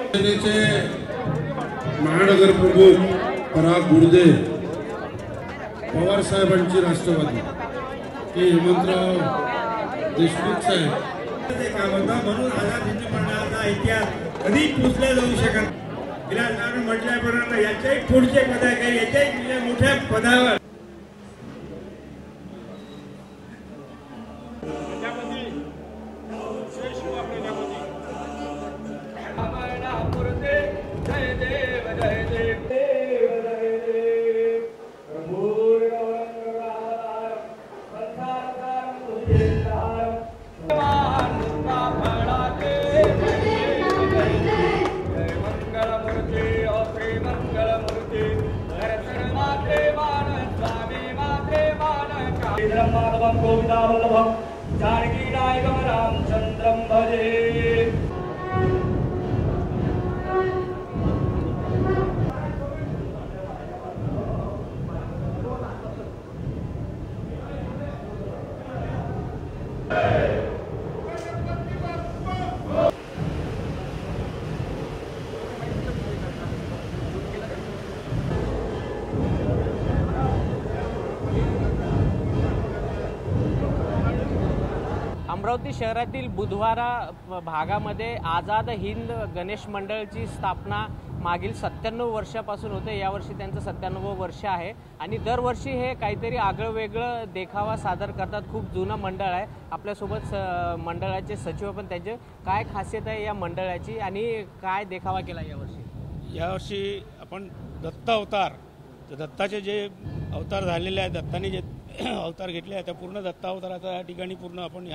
सेनेचे महानगर प्रमुख पराग गुर्दे, पवार साहेबांची राष्ट्रवादी हे हेमंतराव देशमुख साहेब म्हणून आझाद हिंद मंडळाचा इतिहास कधी पुसला जाऊ शकत. विलासराव म्हटल्याप्रमाणे याच्याही पुढचे पदाधिकारी याच्याही मोठ्या पदावर माधवं गोविंदावल्लभं जानकी नायकं रामचंद्रं भजे. अमरावती शहरातील बुधवारा भागामध्ये आझाद हिंद गणेश मंडळची स्थापना मागील 97 वर्षापासून होते. यावर्षी त्यांचं 97वं वर्ष आहे आणि दरवर्षी हे काहीतरी आगळं वेगळं देखावा सादर करतात. खूप जुनं मंडळ आहे. आपल्यासोबत मंडळाचे सचिव पण, त्यांचे काय खासियत आहे या मंडळाची आणि काय देखावा केला यावर्षी? यावर्षी आपण दत्त अवतार, दत्ताचे जे अवतार झालेले आहेत, दत्ताने जे अवतार घेतले आहे त्या पूर्ण दत्त अवताराचा या ठिकाणी पूर्ण आपण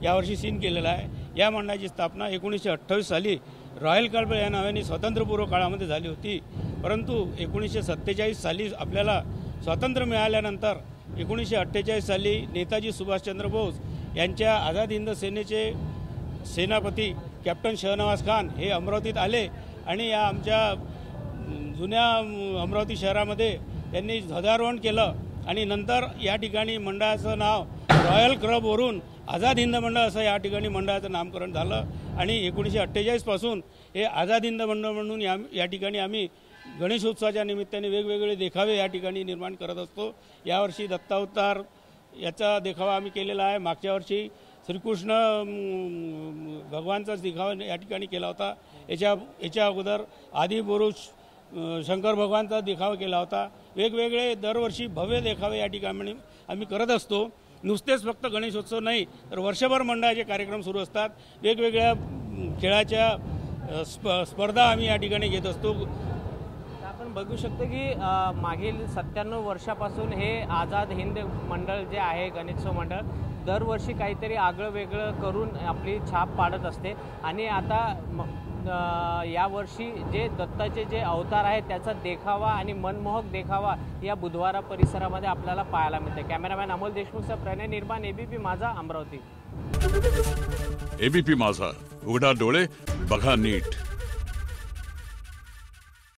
यावर्षी सीन केलेला आहे. या मंडळाची स्थापना 1928 साली रॉयल क्लब या नावाने स्वातंत्र्यपूर्व काळामध्ये झाली होती. परंतु 1947 साली आपल्याला स्वातंत्र्य मिळाल्यानंतर 1948 साली नेताजी सुभाषचंद्र बोस यांच्या आझाद हिंद सेनेचे सेनापती कॅप्टन शहनवाज खान हे अमरावतीत आले आणि या आमच्या जुन्या अमरावती शहरामध्ये त्यांनी ध्वजारोहण केलं आणि नंतर या ठिकाणी मंडळाचं नाव रॉयल क्लबवरून आझाद हिंद मंडळ असं या ठिकाणी मंडळाचं नामकरण झालं आणि 1948 पासून हे आझाद हिंद मंडळ म्हणून या ठिकाणी आम्ही गणेशोत्सवाच्या निमित्ताने वेगवेगळे देखावे या ठिकाणी निर्माण करत असतो. यावर्षी दत्तावतार याचा देखावा आम्ही केलेला आहे. मागच्या वर्षी श्रीकृष्ण भगवानचाच देखावा या ठिकाणी केला होता. याच्या अगोदर आदिपुरुष शंकर भगवानचा देखावा केला होता. वेगवेगळे दरवर्षी भव्य देखावे या ठिकाणी आम्ही करत असतो. नुसतेच फक्त गणेशोत्सव नाही तर वर्षभर मंडळाचे कार्यक्रम सुरू असतात. वेगवेगळ्या खेळाच्या स्पर्धा आम्ही या ठिकाणी घेत असतो. आपण बघू शकतो की मागील 97 वर्षापासून हे आझाद हिंद मंडळ जे आहे, गणेशोत्सव मंडळ, दरवर्षी काहीतरी आगळं वेगळं करून आपली छाप पाडत असते आणि आता यावर्षी जे दत्ताचे जे अवतार आहेत त्याचा देखावा आणि मनमोहक देखावा या बुधवारा परिसरामध्ये आपल्याला पाहायला मिळते. कॅमेरामॅन अमोल देशमुखचा प्रणय निर्माण, एबीपी माझा, अमरावती. एबीपी माझा, उघडा डोळे बघा नीट.